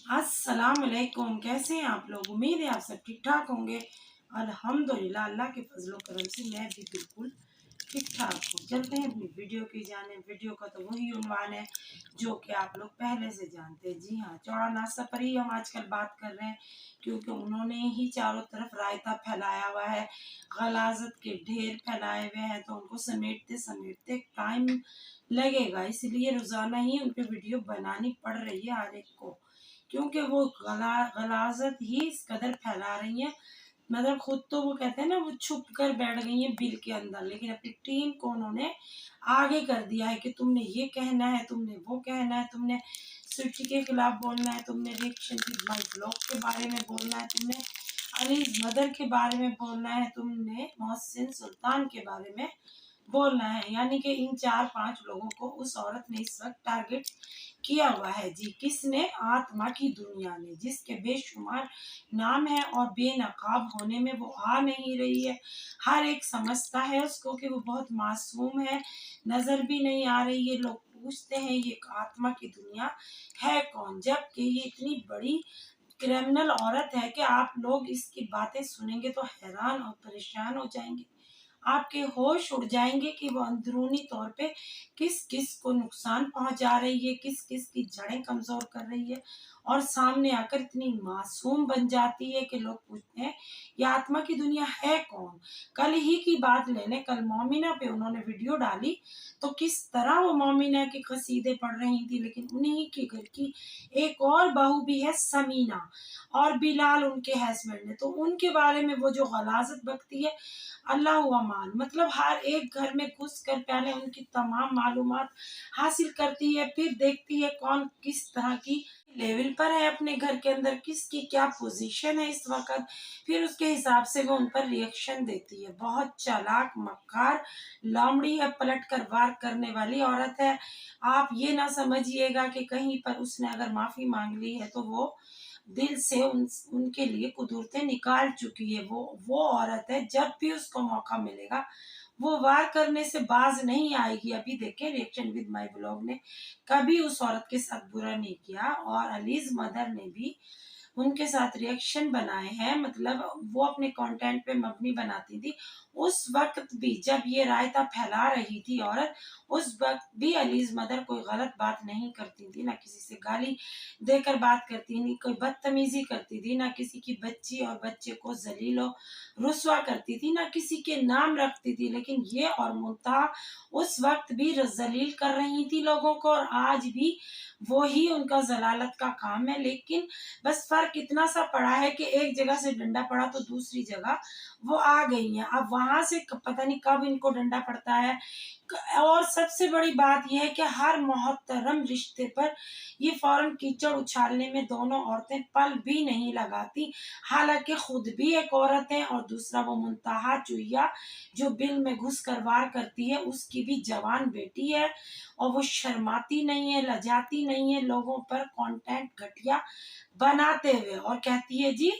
अस्सलाम वालेकुम। कैसे हैं आप लोग? उम्मीद है आप सब ठीक ठाक होंगे। अल्हम्दुलिल्लाह, अल्लाह के फजलो करम से मैं भी बिल्कुल ठीक ठाक हूँ। चलते हैं अपनी वीडियो की जानिब। वीडियो का तो वही उन्वान है जो कि आप लोग पहले से जानते हैं। जी हाँ, चौड़ा नाश्ता पर ही हम आजकल बात कर रहे हैं, क्योंकि उन्होंने ही चारों तरफ रायता फैलाया हुआ है, गलाजत के ढेर फैलाए हुए हैं, तो उनको समेटते समेटते टाइम लगेगा। इसलिए रोजाना ही उन पर वीडियो बनानी पड़ रही है हर एक को, क्योंकि वो गलाजत ही इस कदर फैला रही हैं। मतलब खुद तो वो कहते हैं ना, वो छुप कर बैठ गई है बिल के अंदर, लेकिन अपनी टीम को उन्होंने आगे कर दिया है कि तुमने ये कहना है, तुमने वो कहना है, तुमने स्विटी के खिलाफ बोलना है, तुमने रिएक्शन विद माय ब्लॉग के बारे में बोलना है, तुमने अलीज मदर के बारे में बोलना है, तुमने मोहसिन सुल्तान के बारे में बोलना है। यानी कि इन 4-5 लोगों को उस औरत ने इस वक्त टारगेट किया हुआ है। जी, किसने? आत्मा की दुनिया ने, जिसके बेशुमार नाम है और बेनकाब होने में वो आ नहीं रही है। हर एक समझता है उसको कि वो बहुत मासूम है, नजर भी नहीं आ रही है। लोग पूछते हैं ये आत्मा की दुनिया है कौन, जबकि ये इतनी बड़ी क्रिमिनल औरत है कि आप लोग इसकी बातें सुनेंगे तो हैरान और परेशान हो जाएंगे। आपके होश उड़ जाएंगे कि वो अंदरूनी तौर पे किस किस को नुकसान पहुंचा रही है, किस किस की जड़ें कमजोर कर रही है, और सामने आकर इतनी मासूम बन जाती है कि लोग पूछते हैं ये आत्मा की दुनिया है कौन। कल ही की बात ले लें, कल मोमिना पे उन्होंने वीडियो डाली तो किस तरह वो मोमिना के कसीदे पढ़ रही थी, लेकिन उन्हीं के घर की एक और बहू भी है समीना, और बिलाल उनके हस्बैंड ने, तो उनके बारे में वो जो गलाजत बकती है, अल्लाह अमान। मतलब हर एक घर में घुस कर पहले उनकी तमाम मालूमात हासिल करती है, फिर देखती है कौन किस तरह की लेवल पर है अपने घर के अंदर, किसकी क्या पोजीशन है इस वक्त, फिर उसके हिसाब से वो उन पर रिएक्शन देती है। बहुत चालाक मक्कार लामड़ी है, पलट कर वार करने वाली औरत है। आप ये ना समझिएगा कि कहीं पर उसने अगर माफी मांग ली है तो वो दिल से उनके लिए कुदरतें निकाल चुकी है। वो औरत है, जब भी उसको मौका मिलेगा वो वार करने से बाज नहीं आएगी। अभी देखें, रिएक्शन विद माय ब्लॉग ने कभी उस औरत के साथ बुरा नहीं किया, और अलीज मदर ने भी उनके साथ रिएक्शन बनाए हैं। मतलब वो अपने कंटेंट पे मबनी बनाती थी। उस वक्त भी जब ये रायता फैला रही थी औरत, उस वक्त भी अलीज मदर कोई गलत बात नहीं करती थी, ना किसी से गाली देकर बात करती, नहीं कोई बदतमीजी करती थी, ना किसी की बच्ची और बच्चे को जलीलो रुसवा करती थी, ना किसी के नाम रखती थी। लेकिन ये और मुंतहा उस वक्त भी जलील कर रही थी लोगों को, और आज भी वो ही उनका जलालत का काम है। लेकिन बस फर्क इतना सा पड़ा है कि एक जगह से डंडा पड़ा तो दूसरी जगह वो आ गई हैं। अब वहां से पता नहीं कब इनको डंडा पड़ता है। और सबसे बड़ी बात यह है कि हर मोहतरम रिश्ते पर ये फौरन कीचड़ उछालने में दोनों औरतें पल भी नहीं लगाती। हालांकि खुद भी एक औरत है, और दूसरा वो मुंतहा चुईया जो बिल में घुस कर वार करती है, उसकी भी जवान बेटी है, और वो शर्माती नहीं है, लजाती नहीं है लोगों पर कंटेंट घटिया बनाते हुए, और कहती है जी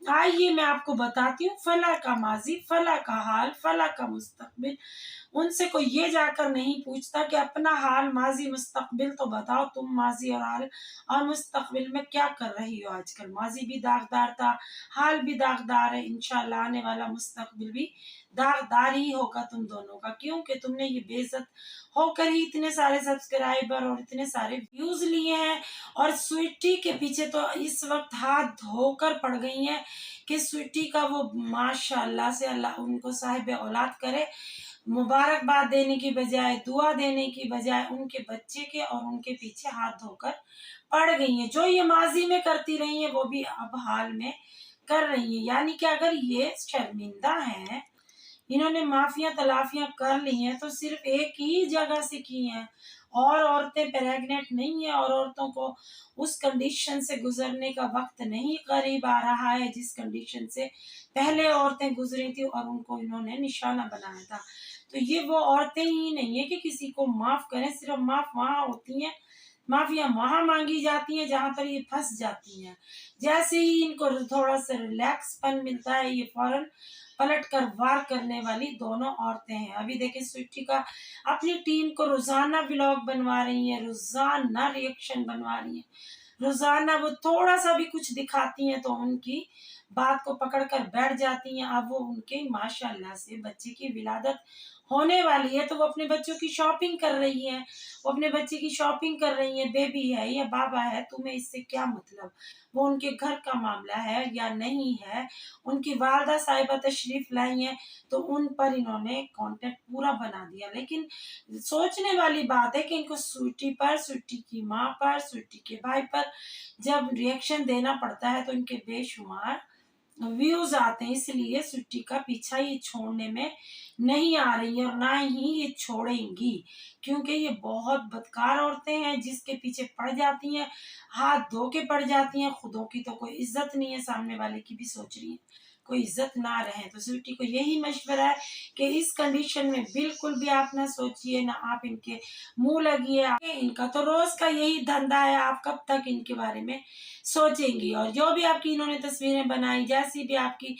आइए मैं आपको बताती हूँ फला का माजी, फला का हाल, फला का मुस्तकबिल। उनसे कोई ये जाकर नहीं पूछता कि अपना हाल, माजी, मुस्तकबिल तो बताओ, तुम माजी और हाल और मुस्तकबिल में क्या कर रही हो आजकल। माजी भी दागदार था, हाल भी दागदार है, इंशाल्लाह आने वाला मुस्तकबिल भी दागदार ही होगा तुम दोनों का, क्योंकि तुमने ये बेइज्जत होकर ही इतने सारे सब्सक्राइबर और इतने सारे व्यूज लिए हैं। और स्वीटी के पीछे तो इस वक्त हाथ धोकर पड़ गई हैं कि स्वीटी का वो माशाल्लाह से अल्लाह उनको साहिब औलाद करे, मुबारकबाद देने की बजाय, दुआ देने की बजाय उनके बच्चे के और उनके पीछे हाथ धोकर पड़ गई हैं। जो ये माजी में करती रही हैं वो भी अब हाल में कर रही हैं। यानी कि अगर ये शर्मिंदा हैं, इन्होंने माफिया तलाफियां कर ली हैं, तो सिर्फ एक ही जगह से की हैं। और औरतें प्रेग्नेंट नहीं है, और औरतों को उस कंडीशन से गुजरने का वक्त नहीं करीब आ रहा है जिस कंडीशन से पहले औरतें गुजरी थी, और उनको इन्होंने निशाना बनाया था। तो ये वो औरतें ही नहीं है कि किसी को माफ करें, सिर्फ माफ वहां होती हैं, माफिया वहां मांगी जाती हैं जहां पर ये फंस जाती हैं। जैसे ही इनको थोड़ा सा रिलैक्सपन मिलता है, ये फौरन पलट कर वार करने वाली दोनों औरतें हैं। अभी देखिए स्वीटी का अपनी टीम को रोजाना व्लॉग बनवा रही है, रोजाना रिएक्शन बनवा रही है। रोजाना वो थोड़ा सा भी कुछ दिखाती हैं तो उनकी बात को पकड़ कर बैठ जाती हैं। अब वो उनके माशाल्लाह से बच्चे की विलादत होने वाली है तो वो अपने बच्चों की शॉपिंग कर रही हैं। वो अपने बच्चे की शॉपिंग कर रही हैं, बेबी है या बाबा है, तुम्हें इससे क्या मतलब? वो उनके घर का मामला है या नहीं है। उनकी वालदा साहिबा तशरीफ लाई हैं तो उन पर इन्होंने कॉन्टेक्ट पूरा बना दिया। लेकिन सोचने वाली बात है कि इनको स्वीटी पर, स्वीटी की माँ पर, स्वीटी के भाई पर जब रिएक्शन देना पड़ता है तो इनके बेशुमार व्यूज आते हैं। इसलिए स्वीटी का पीछा ये छोड़ने में नहीं आ रही है और ना ही ये छोड़ेंगी, क्योंकि ये बहुत बदकार औरतें हैं जिसके पीछे पड़ जाती हैं, हाथ धो के पड़ जाती हैं। खुदों की तो कोई इज्जत नहीं है, सामने वाले की भी सोच रही है कोई इज्जत ना रहे। तो स्वीटी को यही मशवरा है कि इस कंडीशन में बिल्कुल भी आप ना सोचिए, ना आप इनके मुंह लगिए। इनका तो रोज का यही धंधा है, आप कब तक इनके बारे में सोचेंगी? और जो भी आपकी इन्होंने तस्वीरें बनाई, जैसी भी आपकी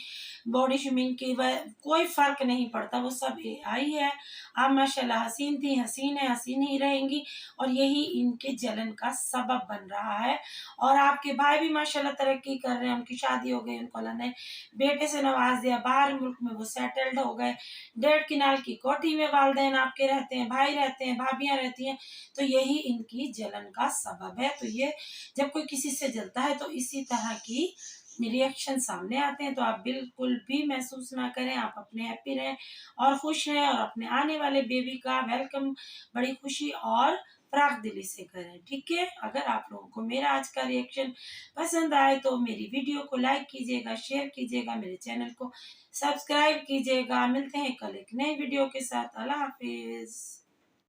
बॉडी शेमिंग की, वह कोई फर्क नहीं पड़ता, वो सब एआई है। आप माशाल्लाह हसीन थी, हसीन है, हसीन ही रहेंगी और यही इनके जलन का सबब बन रहा है। और आपके भाई भी माशाल्लाह तरक्की कर रहे हैं, उनकी शादी हो गई, उनको अल्लाह ने बेटे से नवाज दिया, बाहर मुल्क में वो सेटल्ड हो गए। 1.5 किनाल की कोठी में वालदेन आपके रहते हैं, भाई रहते हैं, भाभियां रहती हैं। तो यही इनकी जलन का सबब है। तो ये जब कोई किसी से जलता है तो इसी तरह की रिएक्शन सामने आते हैं। तो आप बिल्कुल भी महसूस ना करें, आप अपने हैप्पी रहें और खुश रहें और अपने आने वाले बेबी का वेलकम बड़ी खुशी और फराख दिली से करें। ठीक है, अगर आप लोगों को मेरा आज का रिएक्शन पसंद आए तो मेरी वीडियो को लाइक कीजिएगा, शेयर कीजिएगा, मेरे चैनल को सब्सक्राइब कीजिएगा। मिलते हैं कल एक नए वीडियो के साथ। अल्लाह हाफिज।